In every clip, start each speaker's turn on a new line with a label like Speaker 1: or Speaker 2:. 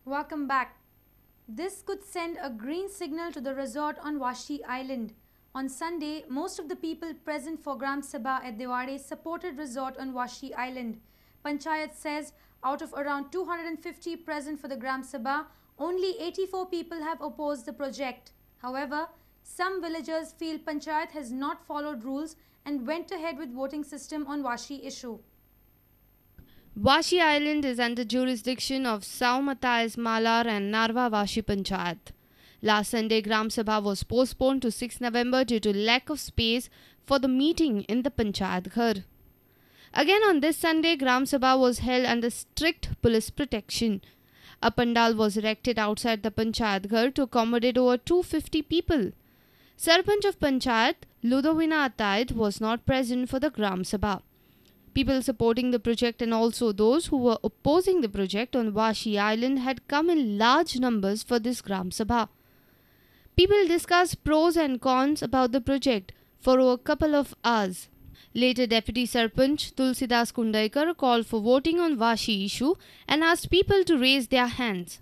Speaker 1: Welcome back. This could send a green signal to the resort on Vashi Island. On Sunday, most of the people present for Gram Sabha at Dewade supported resort on Vashi Island. Panchayat says out of around 250 present for the Gram Sabha, only 84 people have opposed the project. However, some villagers feel Panchayat has not followed rules and went ahead with voting system on Vashi issue.
Speaker 2: Vashi Island is under jurisdiction of Saumatais Malar and Narva Vashi Panchayat. Last Sunday, Gram Sabha was postponed to 6 November due to lack of space for the meeting in the Panchayat Ghar. Again on this Sunday, Gram Sabha was held under strict police protection. A pandal was erected outside the Panchayat Ghar to accommodate over 250 people. Sarpanch of Panchayat, Ludovina Atayat, was not present for the Gram Sabha. People supporting the project and also those who were opposing the project on Vashi Island had come in large numbers for this Gram Sabha. People discussed pros and cons about the project for a couple of hours. Later, Deputy Sarpanch Tulsidas Kundaikar called for voting on Vashi issue and asked people to raise their hands.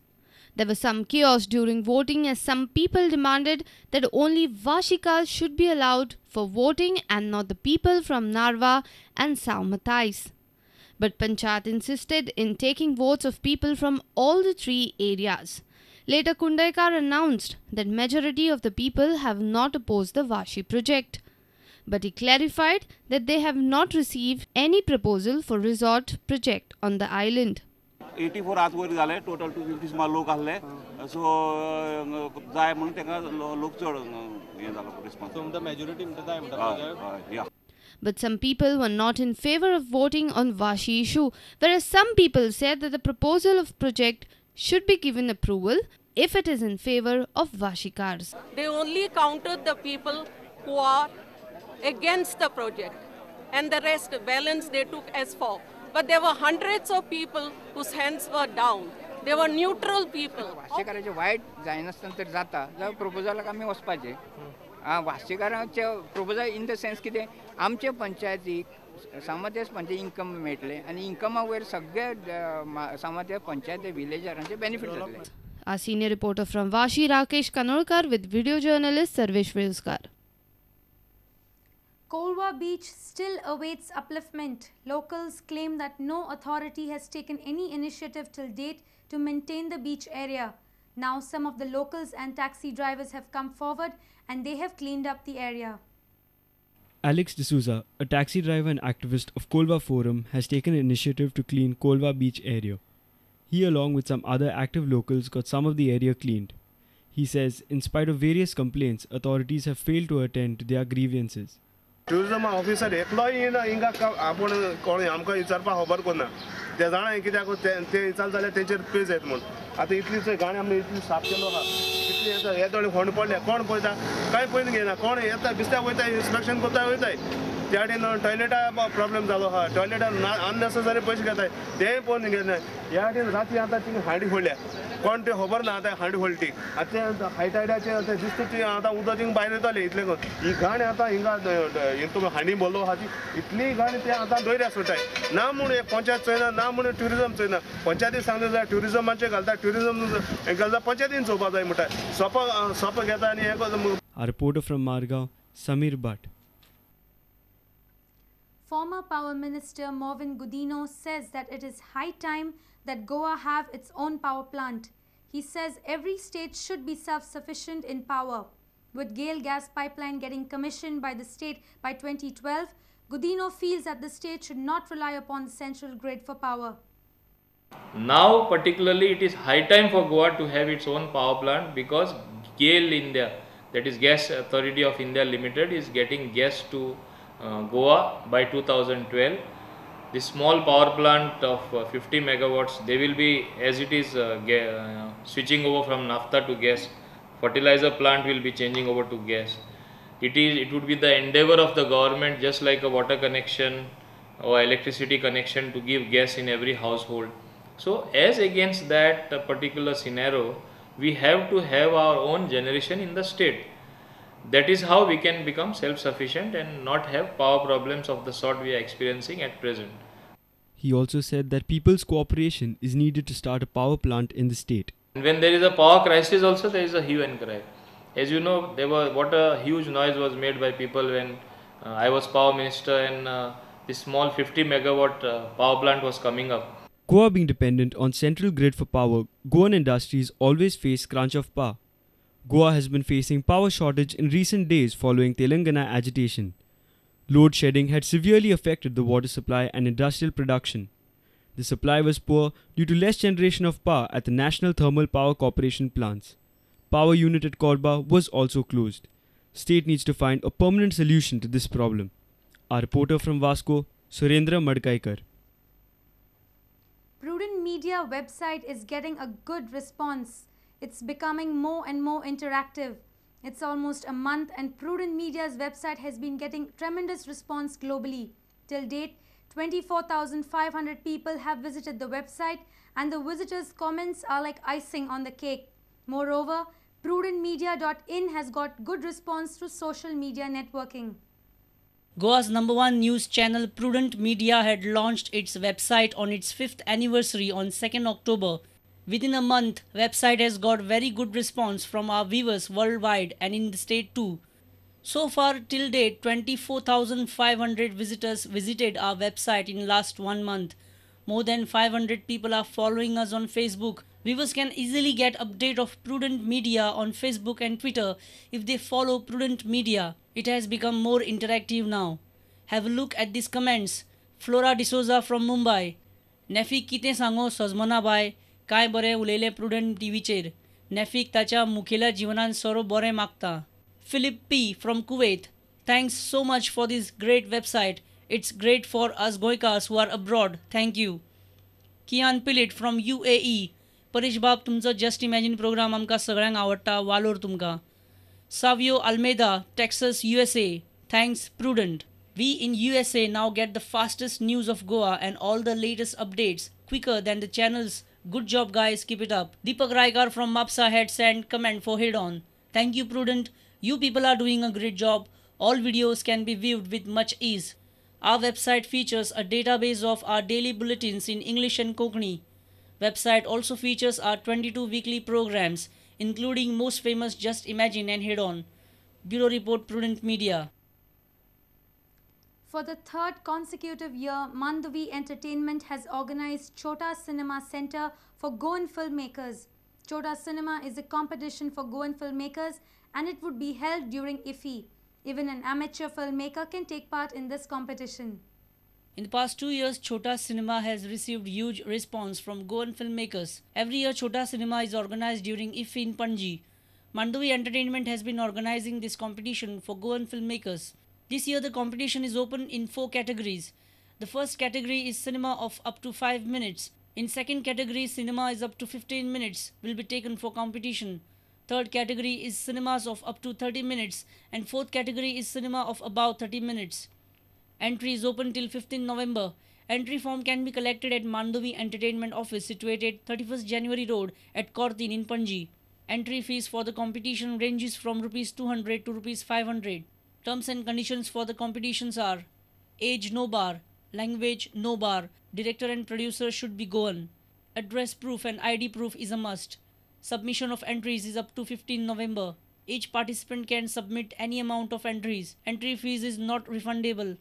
Speaker 2: There was some chaos during voting as some people demanded that only Vashikas should be allowed for voting and not the people from Narva and Saumatais. But Panchayat insisted in taking votes of people from all the three areas. Later, Kundaikar announced that majority of the people have not opposed the Vashi project. But he clarified that they have not received any proposal for resort project on the island.
Speaker 3: 84 आज वर झाले total 250 मा लोक आले सो जाय म्हणून तेका लोक चड हे झालो रिस्पॉन्स
Speaker 4: so the majority जाय म्हणटा
Speaker 2: But some people were not in favor of voting on Vashi issue, whereas some people said that the proposal of project should be given approval if it is in favor of Vashikars.
Speaker 5: They only counted the people who are against the project and the rest balance they took as for. But there were hundreds of people whose hands were down. They were neutral people.
Speaker 6: वाशीकाराचे वाईट जायनासतना तर जाता जाल्यार प्रोपोजलाक आमी वचपाचे वाशीकाराचे प्रोपोजल इन द सेन्स कितें आमचे पंचायतीक सामातेच पंचायत इन्कम मेळटले आनी इन्कमा वयर सगळे सामाते पंचायत विलेजरांचे बेनिफीट जातले.
Speaker 2: Our senior reporter from Vashi, Rakesh Kanolkar, with video journalist Sarvesh Vilskar.
Speaker 1: Kolwa Beach still awaits upliftment. Locals claim that no authority has taken any initiative till date to maintain the beach area. Now some of the locals and taxi drivers have come forward and they have cleaned up the area.
Speaker 7: Alex D'Souza, a taxi driver and activist of Kolwa Forum, has taken initiative to clean Kolwa Beach area. He, along with some other active locals, got some of the area cleaned. He says, in spite of various complaints, authorities have failed to attend to their grievances.
Speaker 8: Tourism officer एकलोय येना हिंगा आपण कोण आमकां विचारपा खबर कोन्ना ते जाणा कित्याक ते विचार जाल्यार तेचेर पेज येत म्हूण आतां इतलीच गाणी आमी इतली साफ केलो आहा इतली येता हे दोळे फोंड पडले कोण पळयता कांय पळयन घेयना कोण येता बिस्त्या वयता इन्स्पेक्शन कोत्ता वयताय त्या वाटेन टॉयलेटा प्रॉब्लेम जालो आहा टॉयलेटार अननेसेसरी पयशे घेताय तेंय पळोवन घेयना ह्या वाटेन राती आतां ती हांडी फोडल्या कोण ते खबर ना आतां हांडी फोडली आतां हायटायडाचे दिसता ती आतां उदक थिंग भायर येताले इतले ही घाण आतां हिंगा तुमी हांडी बोल्लो आहा ती इतली घाण ते आतां दोयऱ्या सुटाय ना म्हूण पंचायत चोयना ना म्हूण ट्युरिजम चोयना पंचायतीक सांगले जाल्यार ट्युरिजमाचे घालता ट्युरिजम घालता पंचायतीन चोवपा जाय म्हणटा सोप घेता आनी हे
Speaker 7: A reporter from Margao, Samir Bhatt.
Speaker 1: Former Power Minister Morvin Gudino says that it is high time that Goa have its own power plant. He says every state should be self-sufficient in power. With GAIL gas pipeline getting commissioned by the state by 2012, Gudino feels that the state should not rely upon the central grid for power.
Speaker 9: Now particularly it is high time for Goa to have its own power plant because GAIL India, that is Gas Authority of India Limited, is getting gas to Goa by 2012. This small power plant of 50 megawatts, they will be, as it is switching over from naphtha to gas, fertilizer plant will be changing over to gas. It would be the endeavor of the government, just like a water connection or electricity connection, to give gas in every household. So as against that particular scenario, we have to have our own generation in the state. That is how we can become self-sufficient and not have power problems of the sort we are experiencing at present.
Speaker 7: He also said that people's cooperation is needed to start a power plant in the state.
Speaker 9: When there is a power crisis also, there is a hue and cry. As you know, what a huge noise was made by people when I was power minister and this small 50 megawatt power plant was coming up.
Speaker 7: Goa being dependent on central grid for power, Goan industries always face crunch of power. Goa has been facing power shortage in recent days following Telangana agitation. Load shedding had severely affected the water supply and industrial production. The supply was poor due to less generation of power at the National Thermal Power Corporation plants. Power unit at Korba was also closed. State needs to find a permanent solution to this problem. Our reporter from Vasco, Surendra Madkaikar.
Speaker 1: Prudent Media website is getting a good response. It's becoming more and more interactive. It's almost a month and Prudent Media's website has been getting tremendous response globally. Till date, 24,500 people have visited the website and the visitors' comments are like icing on the cake. Moreover, prudentmedia.in has got good response through social media networking.
Speaker 10: Goa's #1 news channel Prudent Media had launched its website on its 5th anniversary on 2nd October. Within a month, website has got very good response from our viewers worldwide and in the state too. So far till date, 24,500 visitors visited our website in last 1 month. More than 500 people are following us on Facebook. Viewers can easily get update of Prudent Media on Facebook and Twitter if they follow Prudent Media. It has become more interactive now. Have a look at these comments. Flora D'Souza from Mumbai. Nefik कितें सांगो सजमना bye काय बरें उलयलें prudent टीव्हीचेर. नेफीक ताच्या मुखेल्या जीवनान सोरो बरें मागता. Philip P from Kuwait. Thanks so much for this great website. It's great for us Goikas who are abroad. Thank you. Kian Pilit from UAE. Parish Bab तुमचो Just Imagine program आमकां सगळ्यांक आवडटा. वालोर तुमकां. Savio Almeida, Texas, USA. Thanks Prudent. We in USA now get the fastest news of Goa and all the latest updates quicker than the channels. Good job guys, keep it up. Deepak Raikar from Mapsa had sent comment for Head On. Thank you Prudent. You people are doing a great job. All videos can be viewed with much ease. Our website features a database of our daily bulletins in English and Konkani. Website also features our 22 weekly programs, including most famous Just Imagine and Head On. Bureau Report Prudent Media.
Speaker 1: For the third consecutive year, Mandavi Entertainment has organized Chota Cinema Center for Goan filmmakers. Chota Cinema is a competition for Goan filmmakers and it would be held during IFFI. Even an amateur filmmaker can take part in this competition.
Speaker 10: In the past 2 years, Chota Cinema has received huge response from Goan filmmakers. Every year, Chota Cinema is organized during IFFI in Panji. Mandavi Entertainment has been organizing this competition for Goan filmmakers. This year, the competition is open in 4 categories. The first category is cinema of up to 5 minutes. In second category, cinema is up to 15 minutes will be taken for competition. Third category is cinemas of up to 30 minutes and fourth category is cinema of about 30 minutes. Entry is open till 15 November. Entry form can be collected at Mandavi Entertainment Office situated 31st January Road at Kortin in Panji. Entry fees for the competition ranges from Rs 200 to Rs 500. Terms and conditions for the competitions are: age no bar, language no bar, director and producer should be Goan. Address proof and ID proof is a must. Submission of entries is up to 15 November. Each participant can submit any amount of entries. Entry fees is not refundable.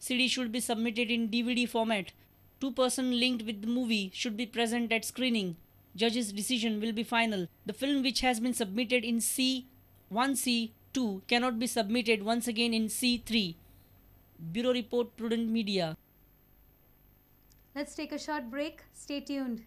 Speaker 10: CD should be submitted in DVD format. 2 persons linked with the movie should be present at screening. Judge's decision will be final. The film which has been submitted in C1C2 cannot be submitted once again in C3. Bureau Report Prudent Media.
Speaker 1: Let's take a short break. Stay tuned.